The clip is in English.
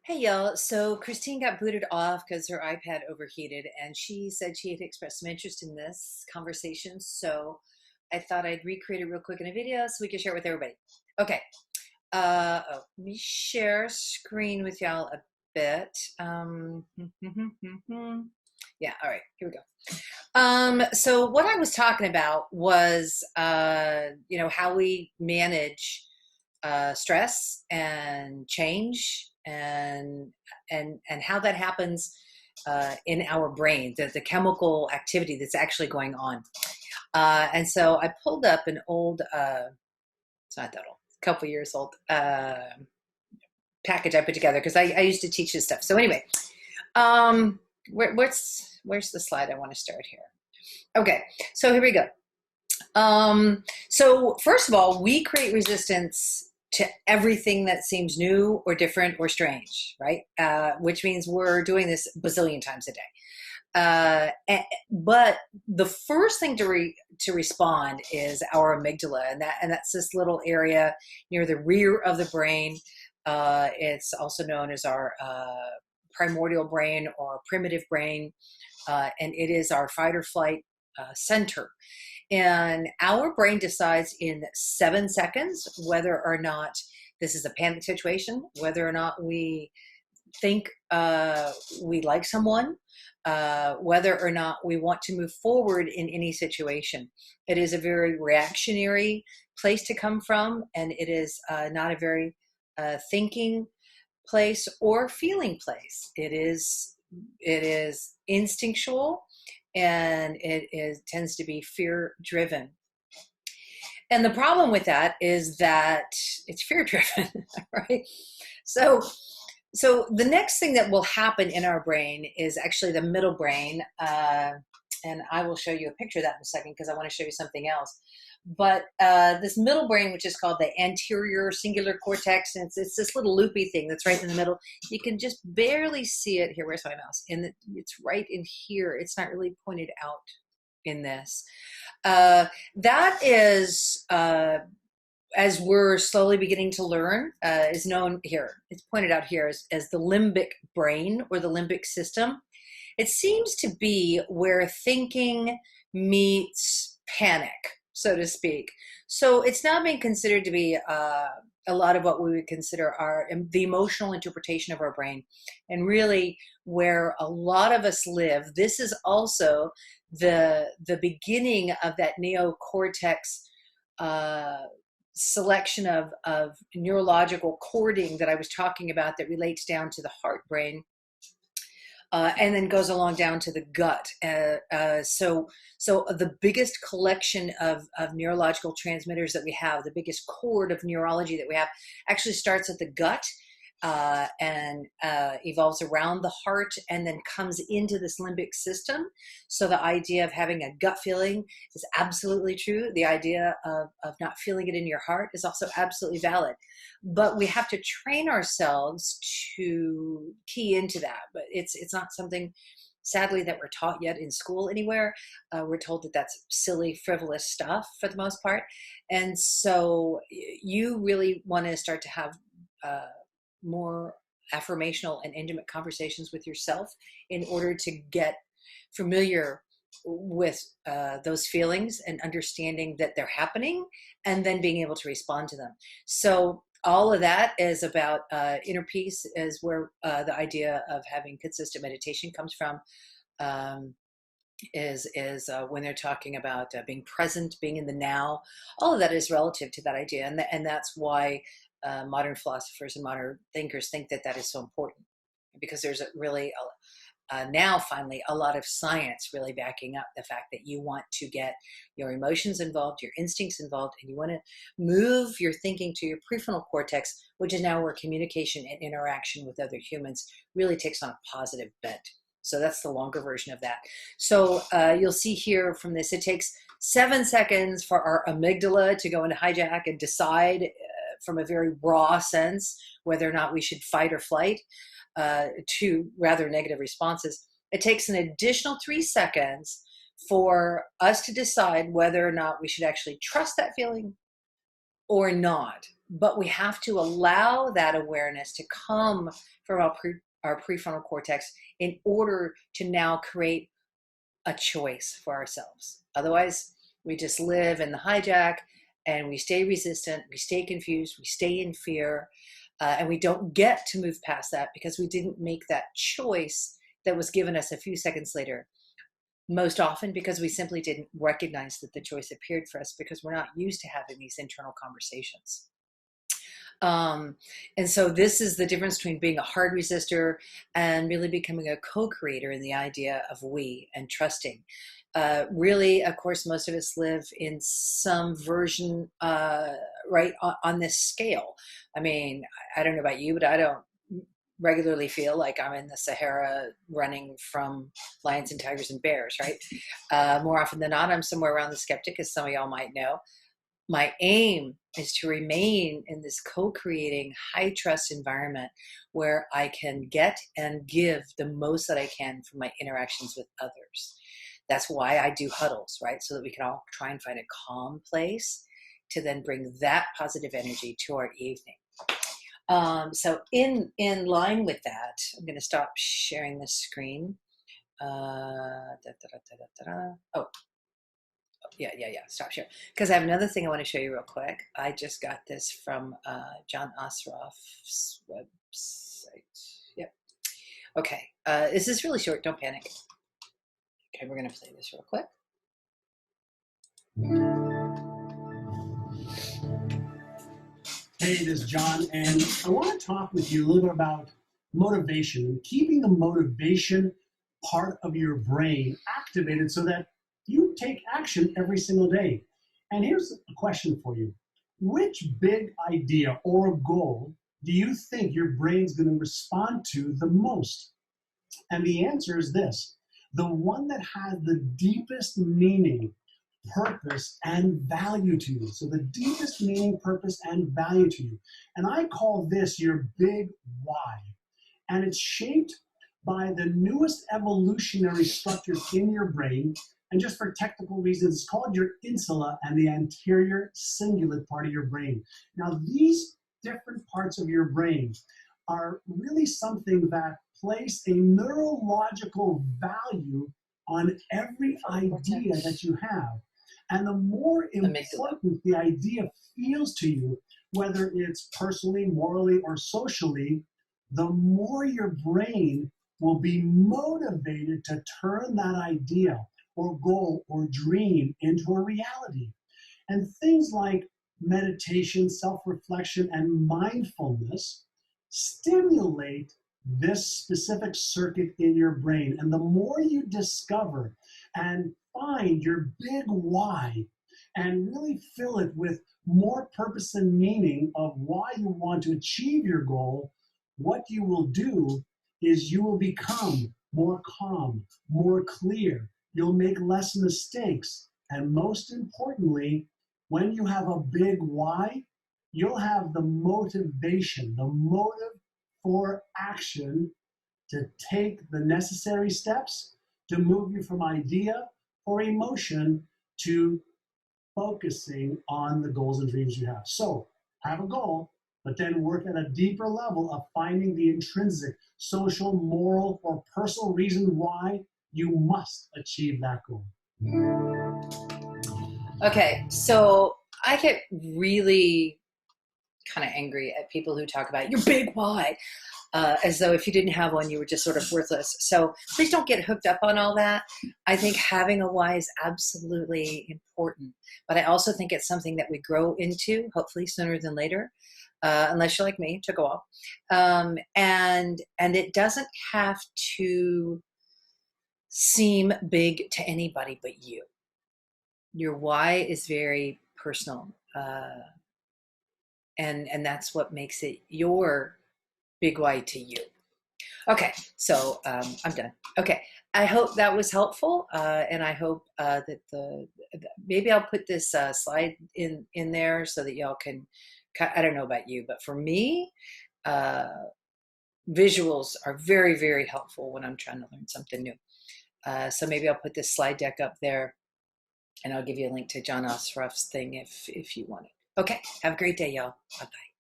Hey y'all, so Christine got booted off because her iPad overheated, and she said she had expressed some interest in this conversation. So I thought I'd recreate it real quick in a video so we can share it with everybody. Okay, let me share screen with y'all a bit. Yeah, all right, here we go. So what I was talking about was, how we manage stress and change and how that happens in our brain, the chemical activity that's actually going on. And so I pulled up an old, it's not that old, a couple years old package I put together because I used to teach this stuff. So anyway, where's the slide I want to start here? Okay, so here we go. So first of all, we create resistance to everything that seems new or different or strange, right? Which means we're doing this bazillion times a day. But the first thing to respond is our amygdala, and that's this little area near the rear of the brain. It's also known as our primordial brain or primitive brain, and it is our fight or flight center. And our brain decides in 7 seconds whether or not this is a panic situation, whether or not we think we like someone, whether or not we want to move forward in any situation. It is a very reactionary place to come from, and it is not a very thinking place or feeling place. It is instinctual, and tends to be fear driven. And the problem with that is that it's fear driven, right? So so the next thing that will happen in our brain is actually the middle brain, and I will show you a picture of that in a second because I want to show you something else. But this middle brain, which is called the anterior cingulate cortex, and it's this little loopy thing that's right in the middle. You can just barely see it here. Where's my mouse? And it's right in here. It's not really pointed out in this. That is, as we're slowly beginning to learn, is known here. It's pointed out here as the limbic brain or the limbic system. It seems to be where thinking meets panic, so to speak. So it's now being considered to be a lot of what we would consider the emotional interpretation of our brain, and really where a lot of us live. This is also the beginning of that neocortex selection of neurological cording that I was talking about that relates down to the heart brain, and then goes along down to the gut. So the biggest collection of neurological transmitters that we have, the biggest cord of neurology that we have, actually starts at the gut, and evolves around the heart and then comes into this limbic system. So the idea of having a gut feeling is absolutely true. The idea of not feeling it in your heart is also absolutely valid. But we have to train ourselves to key into that. But it's not something, sadly, that we're taught yet in school anywhere. We're told that that's silly, frivolous stuff for the most part. And so you really want to start to have more affirmational and intimate conversations with yourself in order to get familiar with those feelings and understanding that they're happening, and then being able to respond to them. So all of that is about inner peace, is where the idea of having consistent meditation comes from. Is when they're talking about being present, being in the now. All of that is relative to that idea, and that's why modern philosophers and modern thinkers think that that is so important, because there's really now finally a lot of science really backing up the fact that you want to get your emotions involved, your instincts involved, and you want to move your thinking to your prefrontal cortex, which is now where communication and interaction with other humans really takes on a positive bent. So that's the longer version of that. So you'll see here from this, it takes 7 seconds for our amygdala to go into hijack and decide from a very raw sense whether or not we should fight or flight, to rather negative responses. It takes an additional 3 seconds for us to decide whether or not we should actually trust that feeling or not. but we have to allow that awareness to come from our prefrontal cortex in order to now create a choice for ourselves. Otherwise, we just live in the hijack and we stay resistant, we stay confused, we stay in fear, and we don't get to move past that because we didn't make that choice that was given us a few seconds later. Most often because we simply didn't recognize that the choice appeared for us because we're not used to having these internal conversations. And so this is the difference between being a hard resistor and really becoming a co-creator in the idea of we and trusting. Really, of course, most of us live in some version, right, on this scale. I mean, I don't know about you, but I don't regularly feel like I'm in the Sahara running from lions and tigers and bears, right? More often than not, I'm somewhere around the skeptic, as some of y'all might know. My aim is to remain in this co-creating high trust environment where I can get and give the most that I can from my interactions with others. That's why I do huddles, right? So that we can all try and find a calm place to then bring that positive energy to our evening. So in line with that, I'm going to stop sharing the screen. Oh, yeah, stop share. Because I have another thing I want to show you real quick. I just got this from John Assaraf's website. Yep. Okay. This is really short. Don't panic. Okay, we're going to play this real quick. Hey, this is John, and I want to talk with you a little bit about motivation and keeping the motivation part of your brain activated so that you take action every single day. And here's a question for you. Which big idea or goal do you think your brain's going to respond to the most? And the answer is this: the one that has the deepest meaning, purpose, and value to you. So the deepest meaning, purpose, and value to you. And I call this your big why. And it's shaped by the newest evolutionary structures in your brain. And just for technical reasons, it's called your insula and the anterior cingulate part of your brain. Now, these different parts of your brain are really something that place a neurological value on every idea that you have. And the more important the idea feels to you, whether it's personally, morally, or socially, the more your brain will be motivated to turn that idea or goal or dream into a reality. And things like meditation, self-reflection, and mindfulness stimulate this specific circuit in your brain. And the more you discover and find your big why and really fill it with more purpose and meaning of why you want to achieve your goal, what you will do is you will become more calm, more clear. You'll make less mistakes. And most importantly, when you have a big why, you'll have the motivation, the motive for action to take the necessary steps to move you from idea or emotion to focusing on the goals and dreams you have. So have a goal, but then work at a deeper level of finding the intrinsic, social, moral, or personal reason why you must achieve that goal. Okay, so I get really kind of angry at people who talk about your big why, as though if you didn't have one, you were just sort of worthless. So please don't get hooked up on all that. I think having a why is absolutely important, but I also think it's something that we grow into, hopefully sooner than later, unless you're like me, it took a while. And it doesn't have to seem big to anybody but you. Your why is very personal. And that's what makes it your big why to you. Okay, so I'm done. Okay, I hope that was helpful, and I hope that maybe I'll put this slide in there so that y'all can. I don't know about you, but for me, visuals are very, very helpful when I'm trying to learn something new. So maybe I'll put this slide deck up there, and I'll give you a link to John Assaraf's thing if you want it. Okay. Have a great day, y'all. Bye bye.